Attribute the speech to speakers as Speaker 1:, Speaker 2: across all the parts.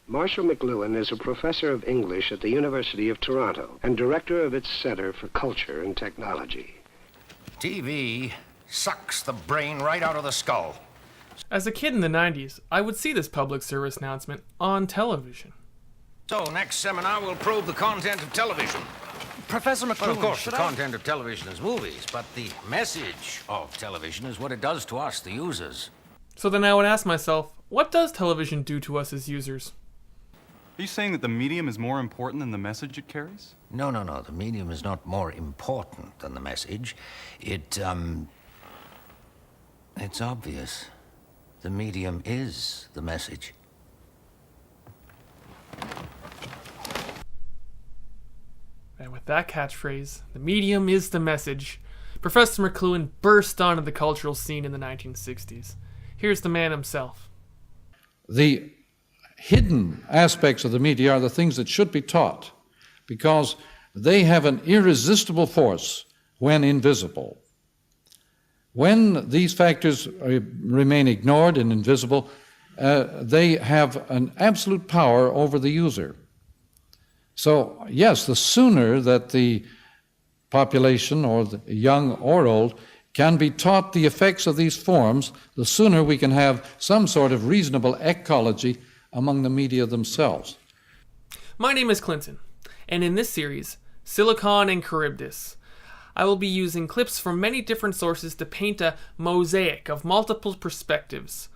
Speaker 1: Marshall McLuhan is a professor of English at the University of Toronto and director of its Center for Culture and Technology.
Speaker 2: TV sucks the brain right out of the skull.
Speaker 3: As a kid in the 90s, I would see this public service announcement on television.
Speaker 2: So, next seminar, we'll probe the content of television.
Speaker 4: Professor McLuhan,
Speaker 2: Well, of course, the content of television is movies, but the message of television is what it does to us, the users.
Speaker 3: So then I would ask myself, what does television do to us as users?
Speaker 5: Are you saying that the medium is more important than the message it carries?
Speaker 2: No. The medium is not more important than the message. It's obvious. The medium is the message.
Speaker 3: And with that catchphrase, the medium is the message, Professor McLuhan burst onto the cultural scene in the 1960s. Here's the man himself.
Speaker 6: The hidden aspects of the media are the things that should be taught because they have an irresistible force when invisible. When these factors remain ignored and invisible, they have an absolute power over the user. So, yes, the sooner that the population, or the young or old, can be taught the effects of these forms, the sooner we can have some sort of reasonable ecology among the media themselves.
Speaker 3: My name is Clinton, and in this series, Silicon and Charybdis, I will be using clips from many different sources to paint a mosaic of multiple perspectives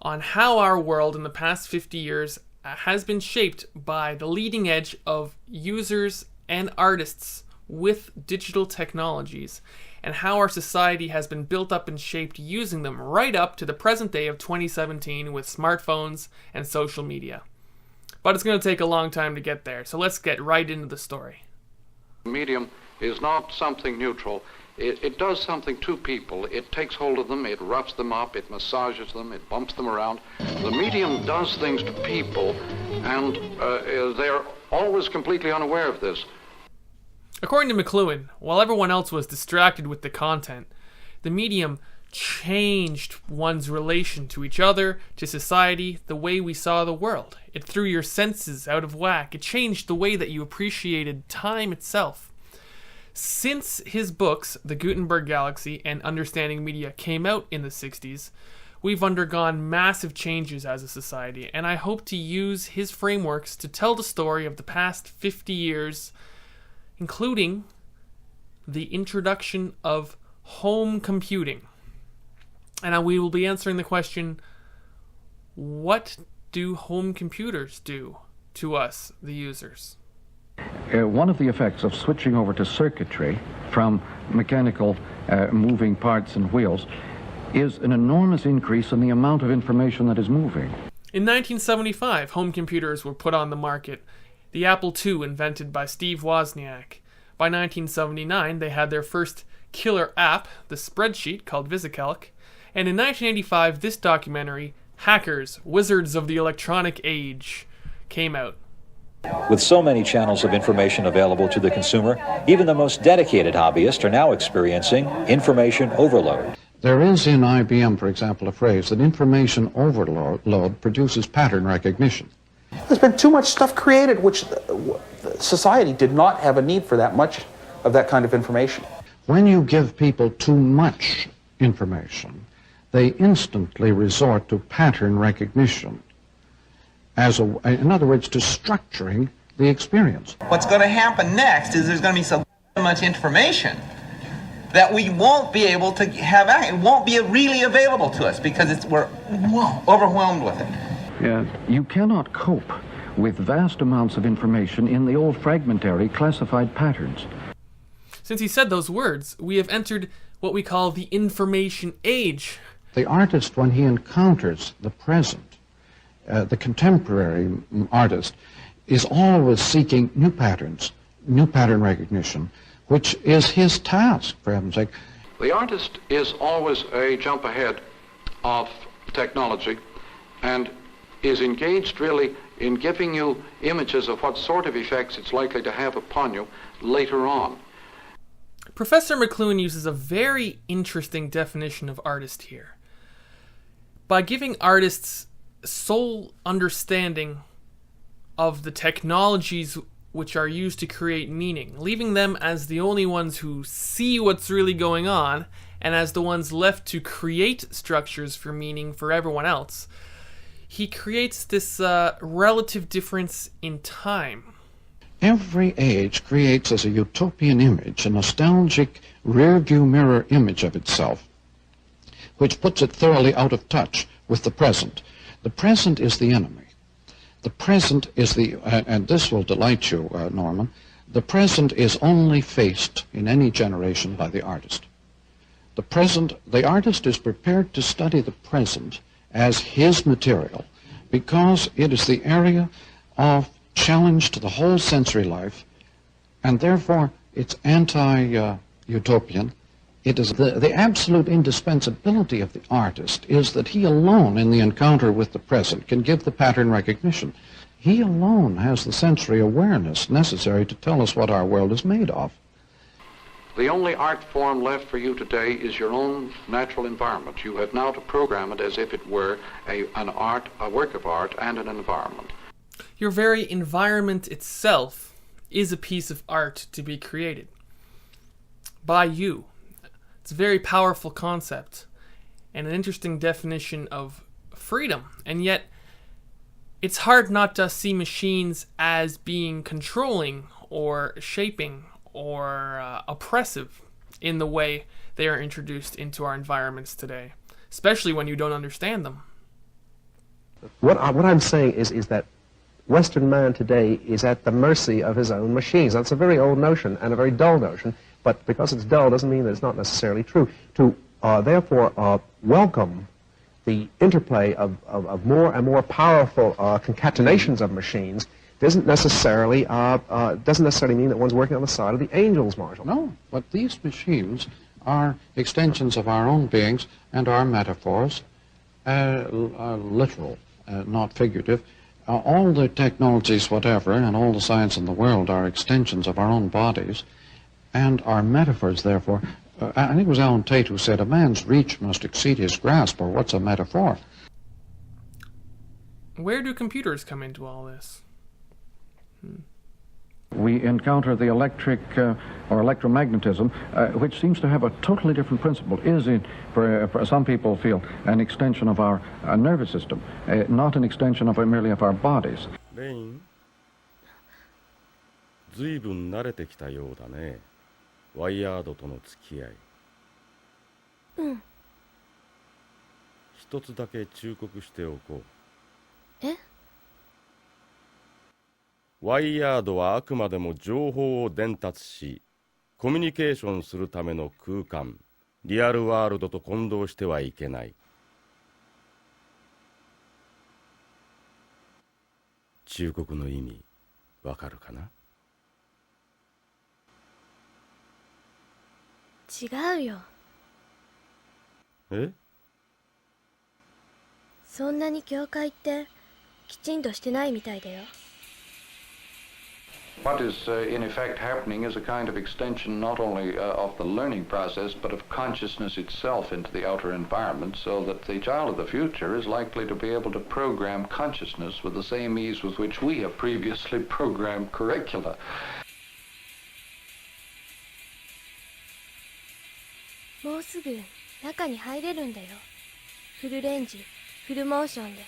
Speaker 3: on how our world in the past 50 years has been shaped by the leading edge of users and artists with digital technologies, and how our society has been built up and shaped using them right up to the present day of 2017 with smartphones and social media. But it's going to take a long time to get there, so let's get right into the story.
Speaker 7: Medium is not something neutral. It does something to people. It takes hold of them, it roughs them up, it massages them, it bumps them around. The medium does things to people, and they're always completely unaware of this.
Speaker 3: According to McLuhan, while everyone else was distracted with the content, the medium changed one's relation to each other, to society, the way we saw the world. It threw your senses out of whack. It changed the way that you appreciated time itself. Since his books, The Gutenberg Galaxy and Understanding Media, came out in the 60s, we've undergone massive changes as a society, and I hope to use his frameworks to tell the story of the past 50 years, including the introduction of home computing. And we will be answering the question, what do home computers do to us, the users?
Speaker 8: One of the effects of switching over to circuitry from mechanical moving parts and wheels is an enormous increase in the amount of information that is moving.
Speaker 3: In 1975, home computers were put on the market. The Apple II, invented by Steve Wozniak. By 1979, they had their first killer app, the spreadsheet called VisiCalc. And in 1985, this documentary, Hackers, Wizards of the Electronic Age, came out.
Speaker 9: With so many channels of information available to the consumer, even the most dedicated hobbyists are now experiencing information overload.
Speaker 8: There is in IBM, for example, a phrase that information overload produces pattern recognition.
Speaker 10: There's been too much stuff created, which society did not have a need for that much of that kind of information.
Speaker 8: When you give people too much information, they instantly resort to pattern recognition. In other words, to structuring the experience.
Speaker 11: What's going to happen next is there's going to be so much information that we won't be able to have, it won't be really available to us because we're overwhelmed with it.
Speaker 8: Yeah, you cannot cope with vast amounts of information in the old fragmentary classified patterns.
Speaker 3: Since he said those words, we have entered what we call the information age.
Speaker 8: The artist, when he encounters the present, the contemporary artist, is always seeking new patterns, new pattern recognition, which is his task, for heaven's sake.
Speaker 7: The artist is always a jump ahead of technology and is engaged really in giving you images of what sort of effects it's likely to have upon you later on.
Speaker 3: Professor McLuhan uses a very interesting definition of artist here. By giving artists sole understanding of the technologies which are used to create meaning, leaving them as the only ones who see what's really going on, and as the ones left to create structures for meaning for everyone else. He creates this relative difference in time.
Speaker 8: Every age creates as a utopian image, a nostalgic rear-view mirror image of itself, which puts it thoroughly out of touch with the present. The present is the enemy. The present is and this will delight you, Norman, the present is only faced in any generation by the artist. The artist is prepared to study the present as his material because it is the area of challenge to the whole sensory life, and therefore it's anti-utopian. It is the absolute indispensability of the artist is that he alone, in the encounter with the present, can give the pattern recognition. He alone has the sensory awareness necessary to tell us what our world is made of.
Speaker 7: The only art form left for you today is your own natural environment. You have now to program it as if it were a work of art and an environment.
Speaker 3: Your very environment itself is a piece of art to be created by you. It's a very powerful concept and an interesting definition of freedom. And yet, it's hard not to see machines as being controlling or shaping or oppressive in the way they are introduced into our environments today, especially when you don't understand them.
Speaker 1: What I'm saying is that Western man today is at the mercy of his own machines. That's a very old notion and a very dull notion. But because it's dull doesn't mean that it's not necessarily true. To therefore welcome the interplay of more and more powerful concatenations of machines doesn't necessarily mean that one's working on the side of the angels, Marshall.
Speaker 8: No, but these machines are extensions of our own beings and our metaphors, literal, not figurative. All the technologies, whatever, and all the science in the world are extensions of our own bodies. And our metaphors, therefore, I think it was Alan Tate who said, a man's reach must exceed his grasp, or what's a metaphor?
Speaker 3: Where do computers come into all this?
Speaker 6: We encounter the electric or electromagnetism, which seems to have a totally different principle. Is it, for some people feel, an extension of our nervous system, not an extension of merely of our bodies.
Speaker 4: 随分慣れてきたようだね。ワイヤードとの付き合い。うん。一つだけ忠告しておこう。え？ワイヤードはあくまでも情報を伝達し、コミュニケーションするための空間、リアルワールドと混同してはいけない。忠告の意味、わかるかな？
Speaker 12: 違うよ。
Speaker 4: え？
Speaker 12: そんなに境界ってきちんとしてないみたいだよ。
Speaker 7: What is in effect happening is a kind of extension not only of the learning process but of consciousness itself into the outer environment, so that the child of the future is likely to be able to program consciousness with the same ease with which we have previously programmed curricula.
Speaker 12: もうすぐ中に入れるんだよ。フルレンジ、フルモーションで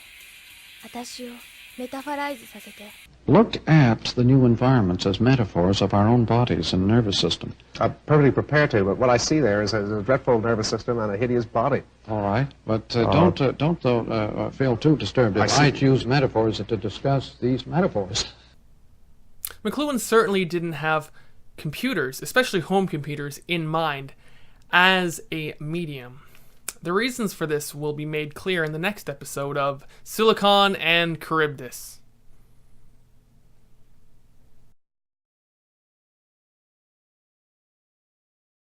Speaker 12: 私をメタファライズさせて。
Speaker 8: Look at the new environments as metaphors of our own bodies and nervous system.
Speaker 1: I'm perfectly prepared to, but what I see there is a dreadful nervous system and a hideous body.
Speaker 8: All right, but don't feel too disturbed if I use metaphors to discuss these metaphors.
Speaker 3: McLuhan certainly didn't have computers, especially home computers, in mind as a medium. The reasons for this will be made clear in the next episode of Silicon and Charybdis.